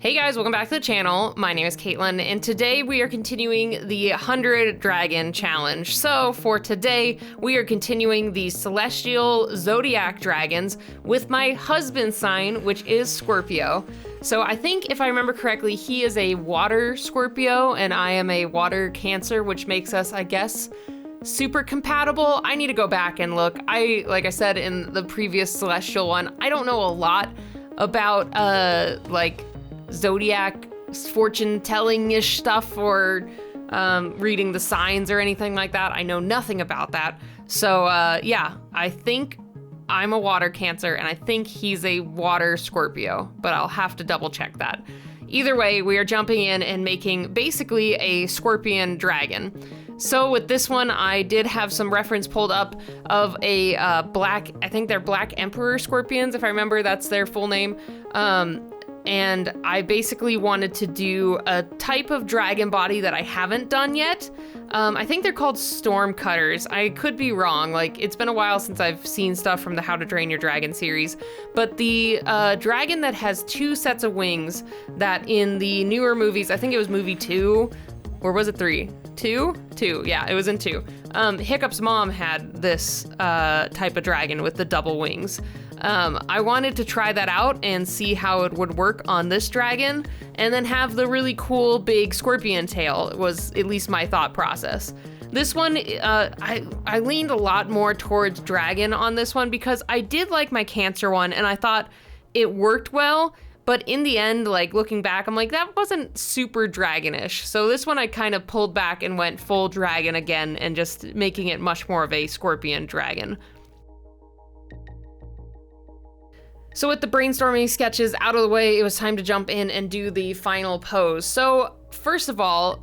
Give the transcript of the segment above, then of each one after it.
Hey guys, welcome back to the channel. My name is Katelyn, and today we are continuing the 100 Dragon Challenge. So for today, we are continuing the Celestial Zodiac Dragons with my husband's sign, which is Scorpio. So I think if I remember correctly, he is a water Scorpio, and I am a water Cancer, which makes us, I guess, super compatible. I need to go back and look. Like I said in the previous Celestial one, I don't know a lot about, like, Zodiac fortune telling-ish stuff or reading the signs or anything like that. I know nothing about that. So yeah, I think I'm a water Cancer and I think he's a water Scorpio, but I'll have to double check that. Either way, we are jumping in and making basically a scorpion dragon. So with this one, I did have some reference pulled up of a black, I think they're Black Emperor Scorpions, if I remember that's their full name. And I basically wanted to do a type of dragon body that I haven't done yet. I think they're called Storm Cutters. I could be wrong. Like, it's been a while since I've seen stuff from the How to Train Your Dragon series. But the dragon that has two sets of wings that in the newer movies, I think it was movie 2, or was it 3? 2? 2, yeah, it was in 2. Hiccup's mom had this type of dragon with the double wings. I wanted to try that out and see how it would work on this dragon, and then have the really cool big scorpion tail, was at least my thought process. This one, I leaned a lot more towards dragon on this one because I did like my Cancer one and I thought it worked well, but in the end, like looking back, I'm like, that wasn't super dragonish. So this one I kind of pulled back and went full dragon again and just making it much more of a scorpion dragon. So with the brainstorming sketches out of the way, it was time to jump in and do the final pose. So first of all,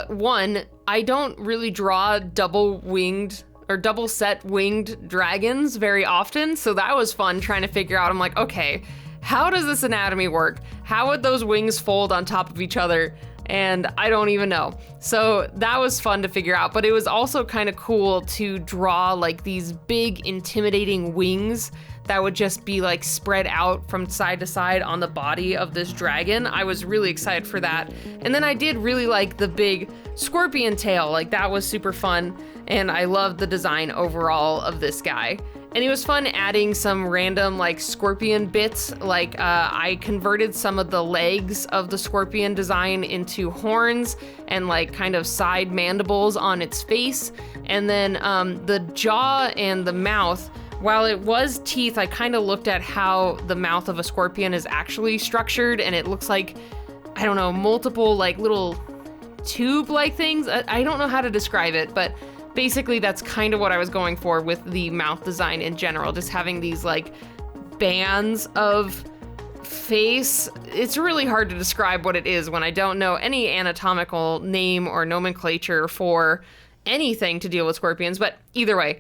one, I don't really draw double-winged or double-set winged dragons very often, so that was fun trying to figure out. I'm like, okay, how does this anatomy work? How would those wings fold on top of each other? And I don't even know. So that was fun to figure out, but it was also kind of cool to draw like these big intimidating wings that would just be like spread out from side to side on the body of this dragon. I was really excited for that. And then I did really like the big scorpion tail, like that was super fun. And I loved the design overall of this guy. And it was fun adding some random like scorpion bits. Like I converted some of the legs of the scorpion design into horns and like kind of side mandibles on its face. And then the jaw and the mouth, while it was teeth, I kind of looked at how the mouth of a scorpion is actually structured, and it looks like, I don't know, multiple like little tube-like things. I don't know how to describe it, but basically that's kind of what I was going for with the mouth design in general, just having these like bands of face. It's really hard to describe what it is when I don't know any anatomical name or nomenclature for anything to deal with scorpions, but either way,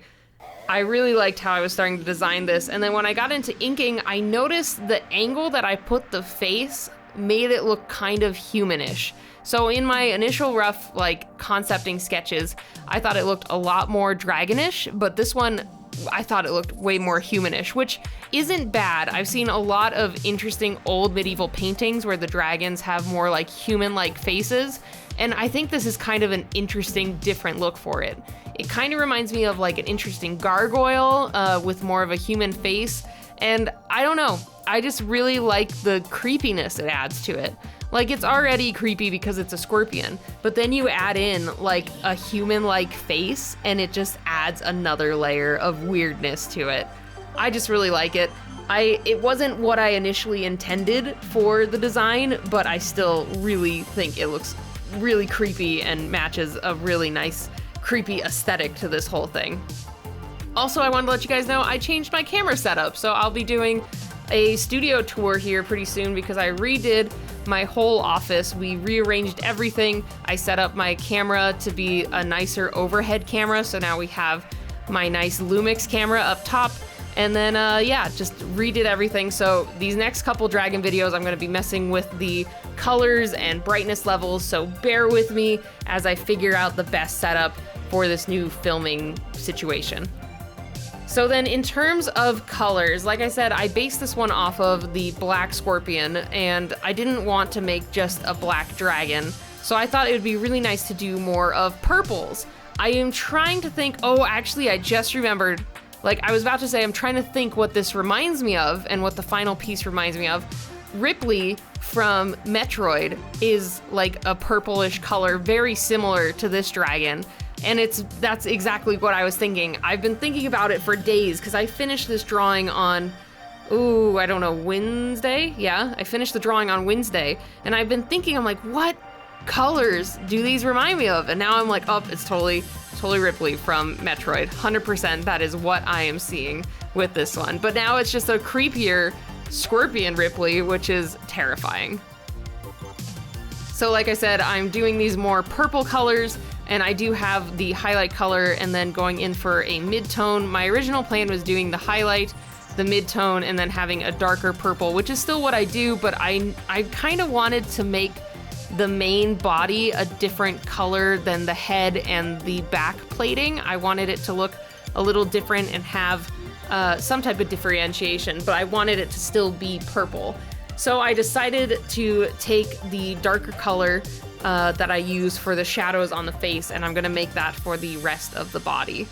I really liked how I was starting to design this. And then when I got into inking, I noticed the angle that I put the face made it look kind of humanish. So in my initial rough like concepting sketches, I thought it looked a lot more dragonish, but this one, I thought it looked way more humanish, which isn't bad. I've seen a lot of interesting old medieval paintings where the dragons have more like human-like faces, and I think this is kind of an interesting, different look for it. It kind of reminds me of like an interesting gargoyle with more of a human face, and I don't know, I just really like the creepiness it adds to it. Like, it's already creepy because it's a scorpion, but then you add in like a human-like face and it just adds another layer of weirdness to it. I just really like it. It wasn't what I initially intended for the design, but I still really think it looks really creepy and matches a really nice, creepy aesthetic to this whole thing. Also, I wanted to let you guys know I changed my camera setup, so I'll be doing a studio tour here pretty soon because I redid my whole office. We rearranged everything. I set up my camera to be a nicer overhead camera, so now we have my nice Lumix camera up top. And then, yeah, just redid everything. So these next couple dragon videos, I'm gonna be messing with the colors and brightness levels, so bear with me as I figure out the best setup for this new filming situation. So then in terms of colors, like I said, I based this one off of the black scorpion, and I didn't want to make just a black dragon. So I thought it would be really nice to do more of purples. I am trying to think, oh, actually, I just remembered, like I was about to say, I'm trying to think what this reminds me of and what the final piece reminds me of. Ripley from Metroid is like a purplish color, very similar to this dragon. And that's exactly what I was thinking. I've been thinking about it for days because I finished this drawing on, I don't know, Wednesday? Yeah, I finished the drawing on Wednesday. And I've been thinking, I'm like, what colors do these remind me of? And now I'm like, oh, it's totally Ripley from Metroid. 100%, that is what I am seeing with this one. But now it's just a creepier Scorpion Ripley, which is terrifying. So like I said, I'm doing these more purple colors, and I do have the highlight color and then going in for a mid-tone. My original plan was doing the highlight, the mid-tone, and then having a darker purple, which is still what I do, but I kind of wanted to make the main body a different color than the head and the back plating. I wanted it to look a little different and have some type of differentiation, but I wanted it to still be purple. So I decided to take the darker color that I use for the shadows on the face, and I'm gonna make that for the rest of the body.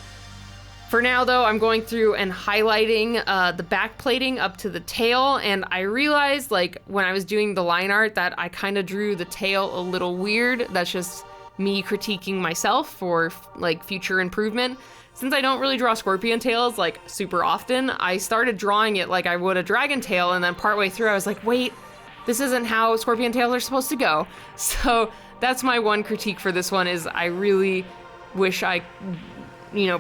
For now though, I'm going through and highlighting the back plating up to the tail, and I realized like when I was doing the line art that I kind of drew the tail a little weird. That's just me critiquing myself for like future improvement. Since I don't really draw scorpion tails like super often, I started drawing it like I would a dragon tail, and then partway through I was like, wait, this isn't how scorpion tails are supposed to go. So that's my one critique for this one, is I really wish I,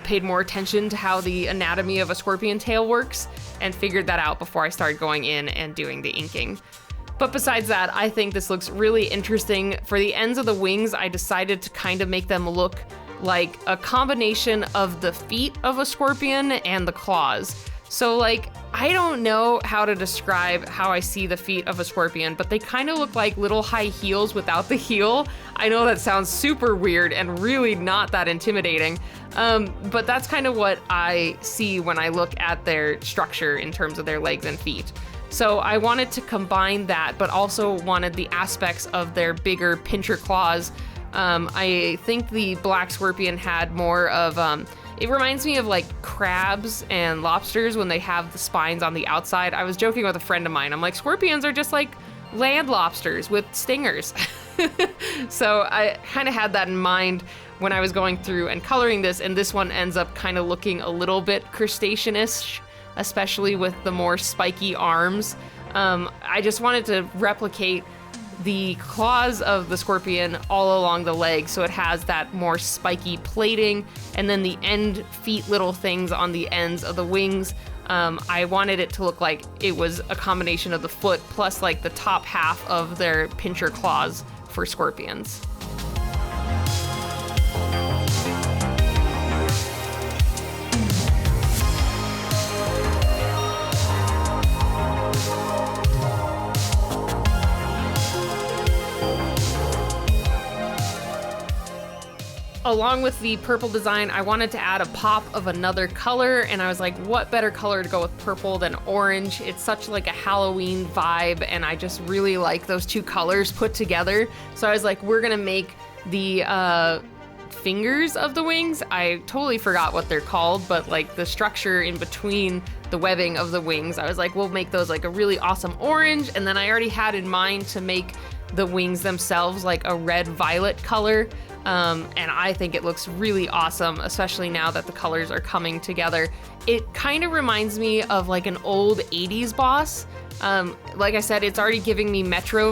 paid more attention to how the anatomy of a scorpion tail works and figured that out before I started going in and doing the inking. But besides that, I think this looks really interesting. For the ends of the wings, I decided to kind of make them look like a combination of the feet of a scorpion and the claws. So like, I don't know how to describe how I see the feet of a scorpion, but they kind of look like little high heels without the heel. I know that sounds super weird and really not that intimidating, but that's kind of what I see when I look at their structure in terms of their legs and feet. So I wanted to combine that, but also wanted the aspects of their bigger pincher claws. I think the black scorpion had more of, it reminds me of like crabs and lobsters when they have the spines on the outside. I was joking with a friend of mine. I'm like, scorpions are just like land lobsters with stingers. So I kind of had that in mind when I was going through and coloring this, and this one ends up kind of looking a little bit crustacean-ish, especially with the more spiky arms. I just wanted to replicate the claws of the scorpion all along the leg, so it has that more spiky plating, and then the end feet little things on the ends of the wings. I wanted it to look like it was a combination of the foot plus like the top half of their pincher claws for scorpions. Along with the purple design, I wanted to add a pop of another color, and I was like, what better color to go with purple than orange? It's such like a Halloween vibe, and I just really like those two colors put together. So I was like, we're gonna make the fingers of the wings. I totally forgot what they're called, but like the structure in between the webbing of the wings, I was like, we'll make those like a really awesome orange. And then I already had in mind to make the wings themselves like a red-violet color. And I think it looks really awesome, especially now that the colors are coming together. It kind of reminds me of like an old 80s boss. Like I said, it's already giving me Metroid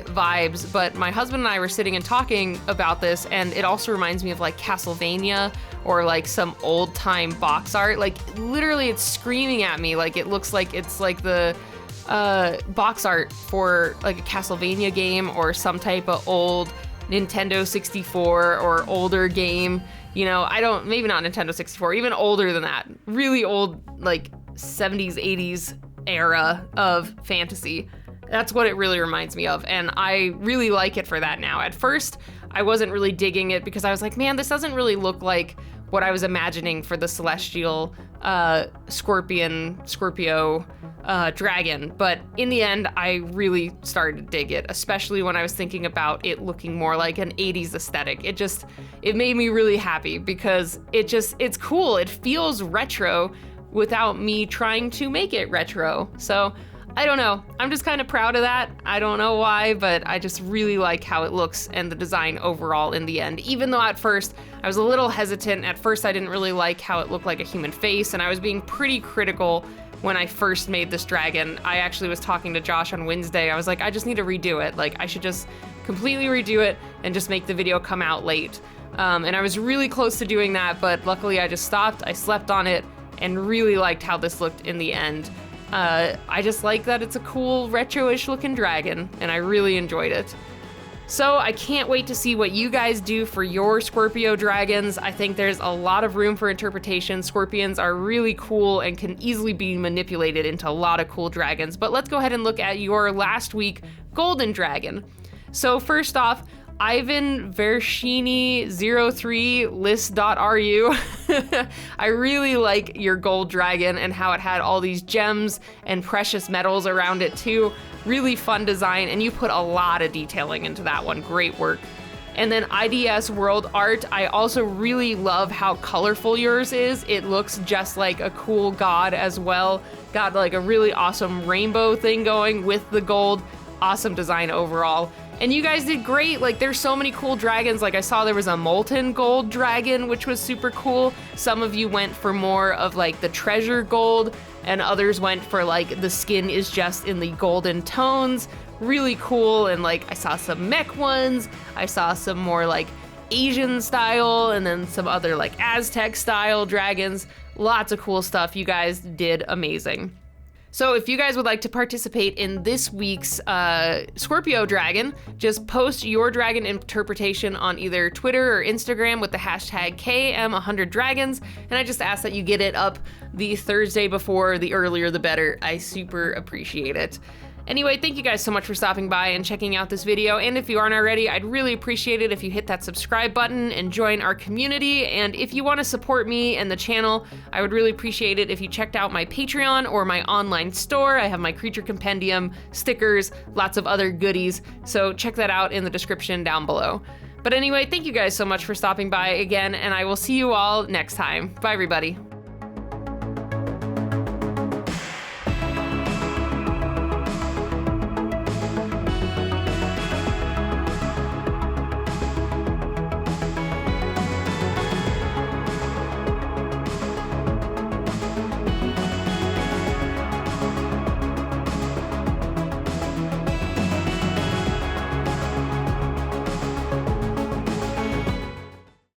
vibes, but my husband and I were sitting and talking about this, and it also reminds me of like Castlevania or like some old time box art. Like literally it's screaming at me. Like it looks like it's like the box art for like a Castlevania game or some type of old Nintendo 64 or older game. Maybe not Nintendo 64, even older than that. Really old, like 70s, 80s era of fantasy. That's what it really reminds me of, and I really like it for that now. At first, I wasn't really digging it because I was like, man, this doesn't really look like what I was imagining for the celestial Scorpio dragon. But in the end, I really started to dig it, especially when I was thinking about it looking more like an 80s aesthetic. It made me really happy because it's cool. It feels retro without me trying to make it retro. So I don't know. I'm just kind of proud of that. I don't know why, but I just really like how it looks and the design overall in the end. Even though at first I was a little hesitant. At first I didn't really like how it looked like a human face, and I was being pretty critical when I first made this dragon. I actually was talking to Josh on Wednesday. I was like, I just need to redo it. Like, I should just completely redo it and just make the video come out late. And I was really close to doing that, but luckily I just stopped. I slept on it and really liked how this looked in the end. I just like that it's a cool retro-ish looking dragon, and I really enjoyed it. So I can't wait to see what you guys do for your Scorpio dragons. I think there's a lot of room for interpretation. Scorpions are really cool and can easily be manipulated into a lot of cool dragons. But let's go ahead and look at your last week golden dragon. So first off, Ivan Vershini 03 list.ru. I really like your gold dragon and how it had all these gems and precious metals around it too. Really fun design, and you put a lot of detailing into that one. Great work. And then IDS World Art, I also really love how colorful yours is. It looks just like a cool god as well. Got like a really awesome rainbow thing going with the gold. Awesome design overall. And you guys did great. Like, there's so many cool dragons. Like, I saw there was a molten gold dragon, which was super cool. Some of you went for more of like the treasure gold, and others went for like the skin is just in the golden tones. Really cool. And like, I saw some mech ones. I saw some more like Asian style, and then some other like Aztec style dragons. Lots of cool stuff. You guys did amazing. So if you guys would like to participate in this week's Scorpio dragon, just post your dragon interpretation on either Twitter or Instagram with the hashtag KM100dragons, and I just ask that you get it up the Thursday before. The earlier the better. I super appreciate it. Anyway, thank you guys so much for stopping by and checking out this video. And if you aren't already, I'd really appreciate it if you hit that subscribe button and join our community. And if you want to support me and the channel, I would really appreciate it if you checked out my Patreon or my online store. I have my creature compendium, stickers, lots of other goodies. So check that out in the description down below. But anyway, thank you guys so much for stopping by again, and I will see you all next time. Bye, everybody.